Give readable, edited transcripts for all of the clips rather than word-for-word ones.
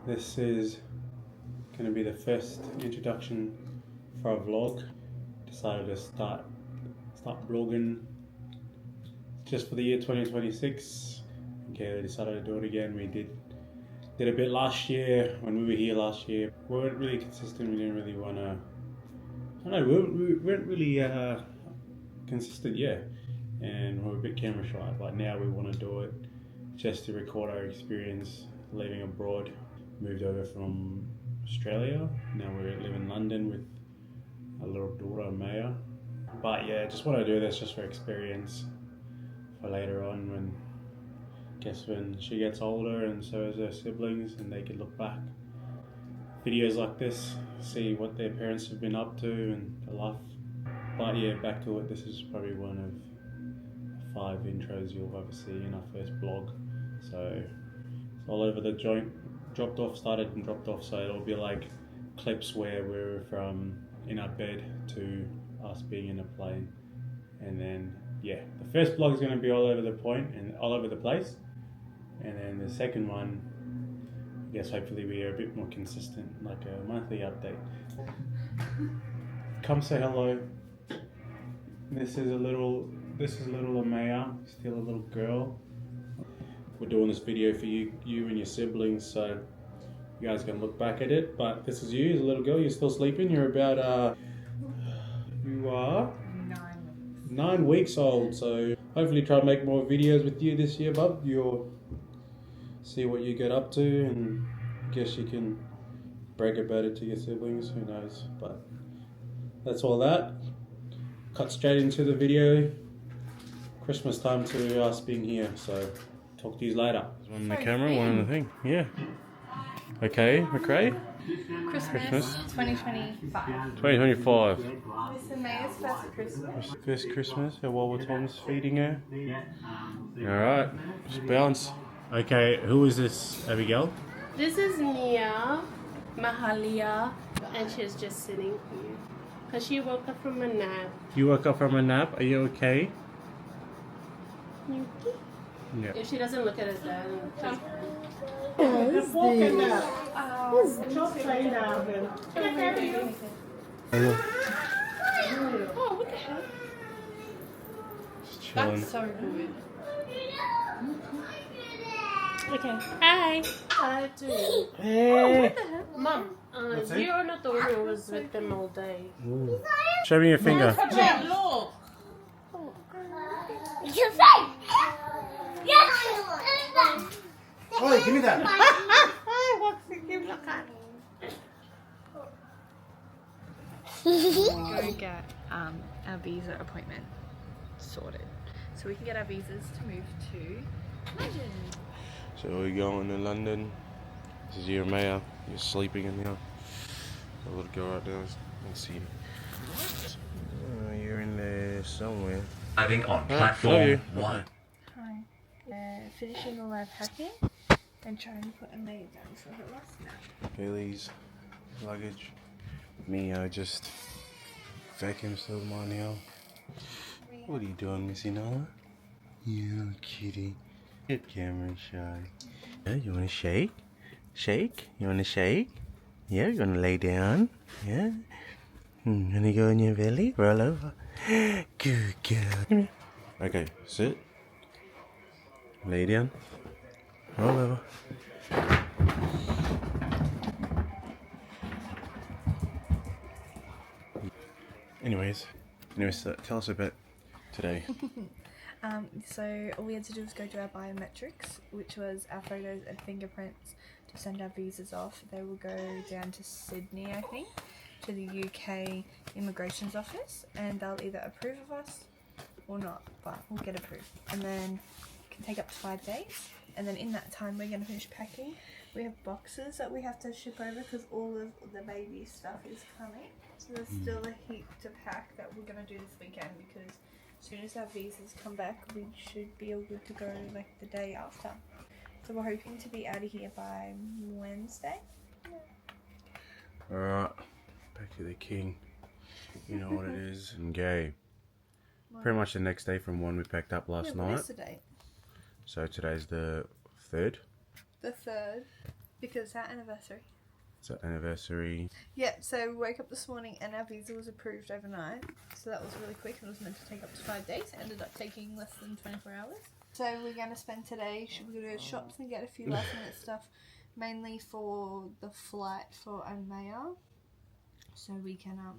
This is going to be the first introduction for a vlog. Decided to start vlogging just for the year 2026. Okay, I decided to do it again. We did a bit last year when we were here last year. We weren't really consistent. We didn't really want to. I don't know. We weren't really consistent, yeah. And we were a bit camera shy. But now we want to do it just to record our experience living abroad. Moved over from Australia. Now we live in London with a little daughter, Maya. But yeah, just want to do this just for experience for later on when she gets older and so is her siblings, and they can look back videos like this, see what their parents have been up to and the life. But yeah, back to it. This is probably one of 5 intros you'll ever see in our first vlog. So it's all over the joint. Started and dropped off, so it'll be like clips where we're from in our bed to us being in a plane. And then yeah, the first vlog is going to be all over the point and all over the place. And then the second one, I guess hopefully we are a bit more consistent, like a monthly update. Come say hello. This is little Amaya, still a little girl. We're doing this video for you and your siblings, so you guys can look back at it. But this is you as a little girl. You're still sleeping. You're about you are 9 weeks old. So hopefully try to make more videos with you this year, bub. You'll see what you get up to, and I guess you can brag about it to your siblings. Who knows? But that's all that. Cut straight into the video. Christmas time to us being here. So. Talk to you later. One on the camera, one on the thing. Yeah. Okay, McRae. Christmas 2025. 2025. Mr. May's first Christmas. First Christmas, while Tom's feeding her. Alright, just bounce. Okay, who is this, Abigail? This is Nia Mahalia, and she's just sitting here. Because she woke up from a nap. You woke up from a nap? Are you okay? Yeah. If she doesn't look at us, then Just chilling. That's so good. okay. Hi. Hi, too. Hey. Mom, you are not the one who was with them all day. Ooh. Show me your finger. Look. Your face! Yes! Oh, give me that. Go get our visa appointment sorted, so we can get our visas to move to London. So we're going to London. This is your Maya. You're sleeping in here. A little girl right now. Let's see. Oh, you're in there somewhere. Arriving on platform 1. Hi. Finishing all our packing and trying to put a maid down for her last nap. Kaylee's luggage. Me, I just vacuum still mine now. What are you doing, Missy Nala? Yeah, kitty. Get camera shy. Yeah, you wanna shake? Shake? You wanna shake? Yeah, you wanna lay down? Yeah? Wanna go on your belly? Roll over. Good girl. Come here. Okay, sit. Lay down. Roll over. Anyways, tell us about today. So all we had to do was go to our biometrics, which was our photos and fingerprints to send our visas off. They will go down to Sydney, I think, to the UK immigration's office, and they'll either approve of us or not, but we'll get approved. And then it can take up to 5 days, and then in that time we're going to finish packing. We have boxes that we have to ship over because all of the baby stuff is coming. So there's still a heap to pack that we're going to do this weekend, because as soon as our visas come back, we should be all good to go like the day after. So we're hoping to be out of here by Wednesday. Yeah. Alright, back to the king. You know what it is. And gay. Pretty much the next day from when we packed up last night. What's the date? So today's the 3rd. The 3rd. Because it's our anniversary. It's our anniversary. Yeah, so we woke up this morning and our visa was approved overnight. So that was really quick and it was meant to take up to 5 days. It ended up taking less than 24 hours. So we're going to spend today, should we go to the shops and get a few last minute stuff, mainly for the flight for Amaya. So we can, I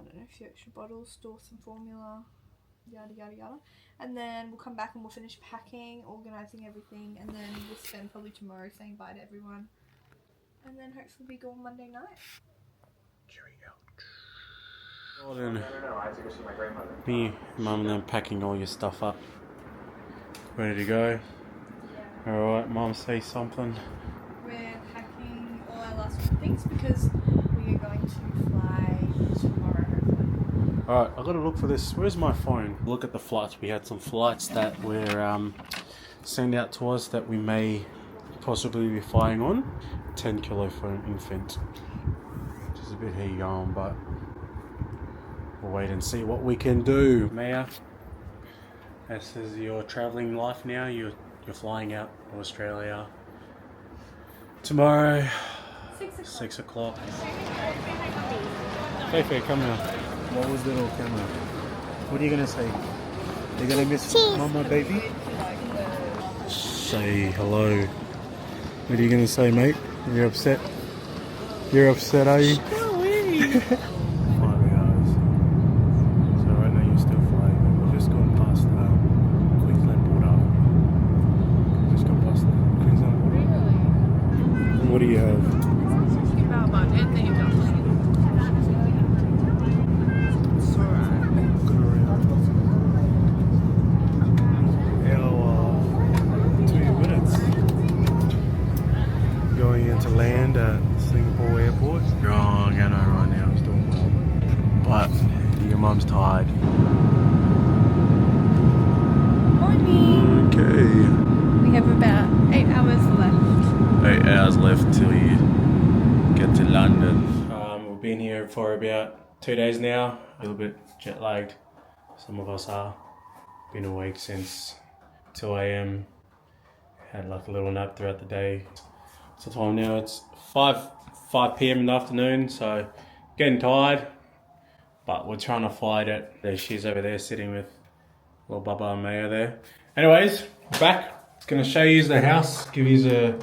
don't know, a few extra bottles, store some formula, yada yada yada. And then we'll come back and we'll finish packing, organising everything, and then we'll spend probably tomorrow saying bye to everyone. And then hopefully be gone Monday night. No, I had to go see my grandmother. Me, Mum, and them packing all your stuff up. Ready to go? Yeah. Alright, Mum, say something. We're packing all our last minute things because we are going to fly tomorrow. Alright, I gotta look for this. Where's my phone? Look at the flights. We had some flights that were sent out to us that we may possibly be flying on. 10 kilo for an infant. Which is a bit heavy going, but we'll wait and see what we can do. Maya, this is your travelling life now. You're flying out of Australia tomorrow. 6 o'clock. Feifei, come here. What was the little camera? What are you gonna say? You're gonna miss Mama, baby? Say hello. What are you gonna say, mate? You're upset? You're upset, are you? 5 hours. So right now you're still flying. We've just gone past Queensland border. We've just gone past the Queensland border. Really? What do you have? To land at Singapore airport. Wrong, I know right now he's doing well. But your mum's tired. Morning! Okay. We have about 8 hours left. 8 hours left till you get to London. We've been here for about 2 days now. A little bit jet lagged. Some of us are. Been awake since 2 a.m. Had like a little nap throughout the day. What's the time now? It's 5 p.m. in the afternoon, so getting tired, but we're trying to fight it. She's over there sitting with little Bubba and Maya there. Anyways, back. Gonna show you the house, give you a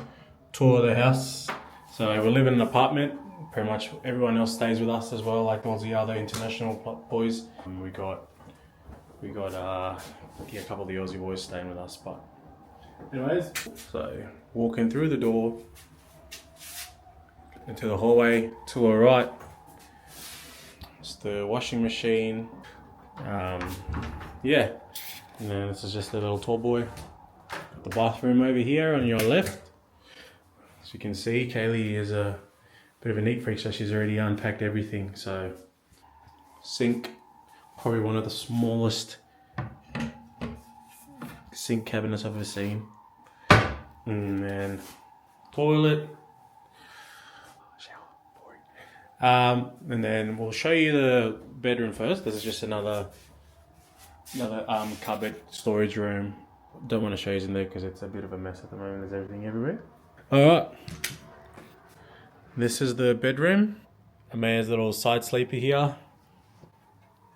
tour of the house. So we live in an apartment. Pretty much everyone else stays with us as well, like all the other international boys. We got a couple of the Aussie boys staying with us, but anyways, so walking through the door into the hallway to our right, it's the washing machine. Yeah, and then this is just a little tall boy. Got the bathroom over here on your left. As you can see, Kaylee is a bit of a neat freak, so she's already unpacked everything. So sink, probably one of the smallest sink cabinets I've ever seen. And then toilet, shower, boring. And then we'll show you the bedroom first. This is just another cupboard storage room. Don't want to show you in there because it's a bit of a mess at the moment. There's everything everywhere. Alright, this is the bedroom. Amaya's little side sleeper here.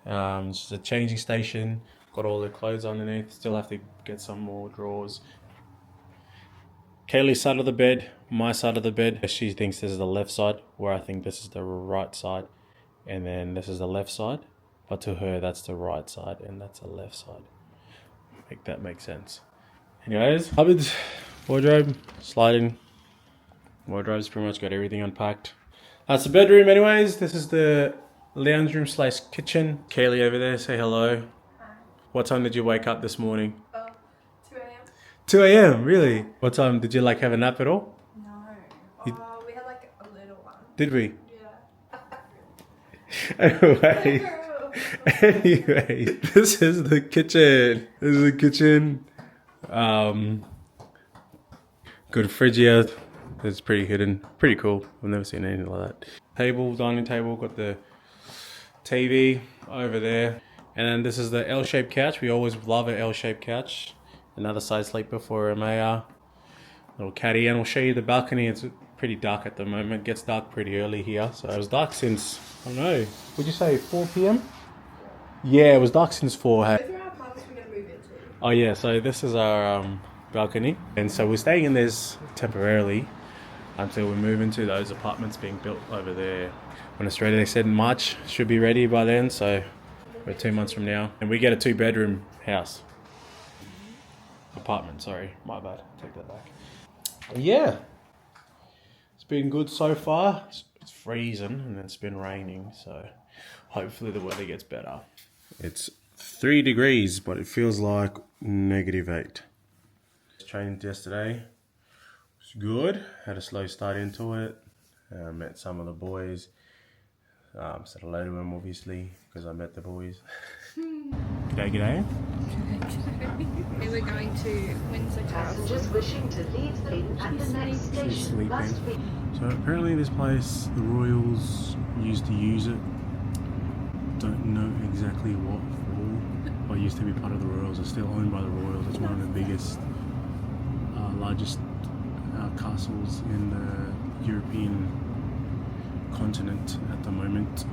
Just a changing station. Got all the clothes underneath. Still have to get some more drawers. Kaylee's side of the bed, my side of the bed. She thinks this is the left side, where I think this is the right side. And then this is the left side. But to her, that's the right side and that's the left side. Make that make sense. Anyways, cupboards, wardrobe, sliding. Wardrobe's pretty much got everything unpacked. That's the bedroom anyways. This is the lounge room / kitchen. Kaylee over there, say hello. Hi. What time did you wake up this morning? 2 a.m. 2 a.m. Really? What time did you have a nap at all? No. We had like a little one. Did we? Yeah. Anyway, this is the kitchen. This is the kitchen. Good fridge here. It's pretty hidden. Pretty cool. I've never seen anything like that. Table, dining table. Got the TV over there. And then this is the L-shaped couch. We always love an L-shaped couch. Another side sleeper for Amaya. little caddy, and we'll show you the balcony. It's pretty dark at the moment. It gets dark pretty early here, so it was dark since, I don't know, would you say 4 p.m? Yeah, it was dark since 4. Hey? Those are our apartments we're going to move into. Oh yeah, so this is our balcony, and so we're staying in this temporarily until we move into those apartments being built over there. When it's ready, they said in March, should be ready by then, so we're 2 months from now. And we get a 2-bedroom house. Apartment, sorry, my bad, take that back. Yeah, it's been good so far. It's freezing and it's been raining, so hopefully the weather gets better. It's 3 degrees, but it feels like -8. Trained yesterday. It's good. Had a slow start into it. Met some of the boys. Said hello to them, obviously, because I met the boys. G'day, g'day. We were going to Windsor Passengers wishing to leave the at the next She's station must sleeping. be. So apparently this place, the Royals used to use it. Don't know exactly what for. But it used to be part of the Royals. It's still owned by the Royals. It's one of the biggest, largest castles in the European continent at the moment.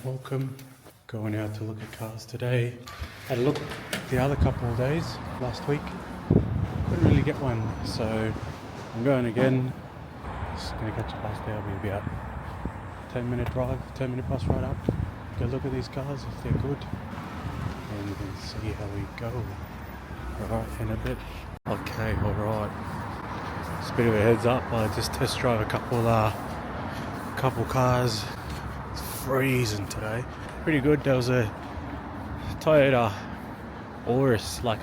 Welcome. Going out to look at cars today. Had a look the other couple of days last week. Couldn't really get one, so I'm going again. Just gonna catch a bus there. It'll be about 10-minute drive, 10-minute bus ride up. Go look at these cars if they're good, and then see how we go. Alright, in a bit. Okay, alright. Just a bit of a heads up. I just test drive a couple cars. It's freezing today. Pretty good. There was a Toyota Auris, it's like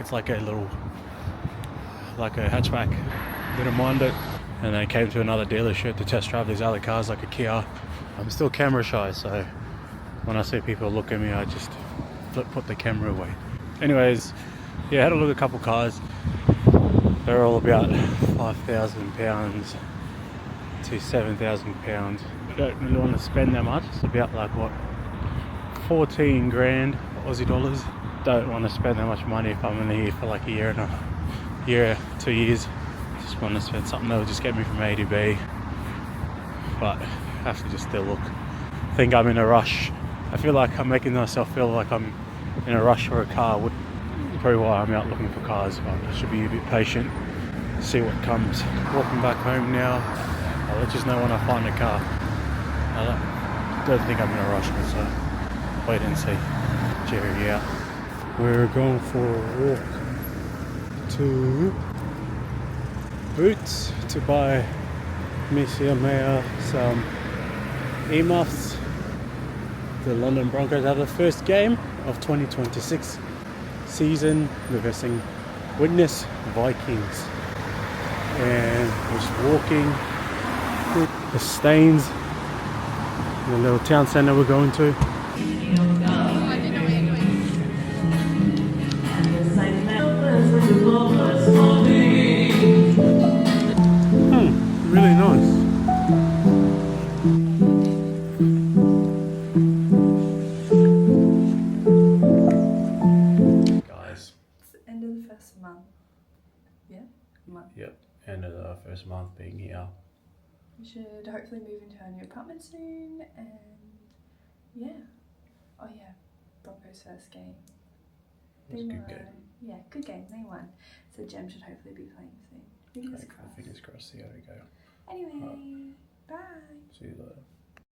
a hatchback. Didn't mind it. And then came to another dealership to test drive these other cars, like a Kia. I'm still camera shy, so when I see people look at me, I just put the camera away. Anyways, yeah, had a look at a couple cars. They're all about £5,000 to £7,000. Don't really want to spend that much. It's about 14 grand Aussie dollars. Don't want to spend that much money if I'm only here for a year, 2 years. Just want to spend something that will just get me from A to B. But have to just still look. I think I'm in a rush. I feel like I'm making myself feel like I'm in a rush for a car. Probably why I'm out looking for cars, but I should be a bit patient, see what comes. Walking back home now. I'll let you know when I find a car. I don't think I'm in a rush, so wait and see. Jerry out. We're going for a walk to Boots to buy Missy and Maya some earmuffs. The London Broncos have the first game of 2026 season. We're versing Witness Vikings. And we're just walking through the Staines, the little town centre we're going to. Really nice. Guys. It's the end of the first month. Yeah? Month. Yep, end of the first month being here. We should hopefully move into our new apartment soon, and yeah. Oh yeah, Broncos first game. It was a good game. Yeah, good game. They won. So Jem should hopefully be playing soon. Fingers crossed. Fingers crossed. See how we go. Anyway, bye. See you later.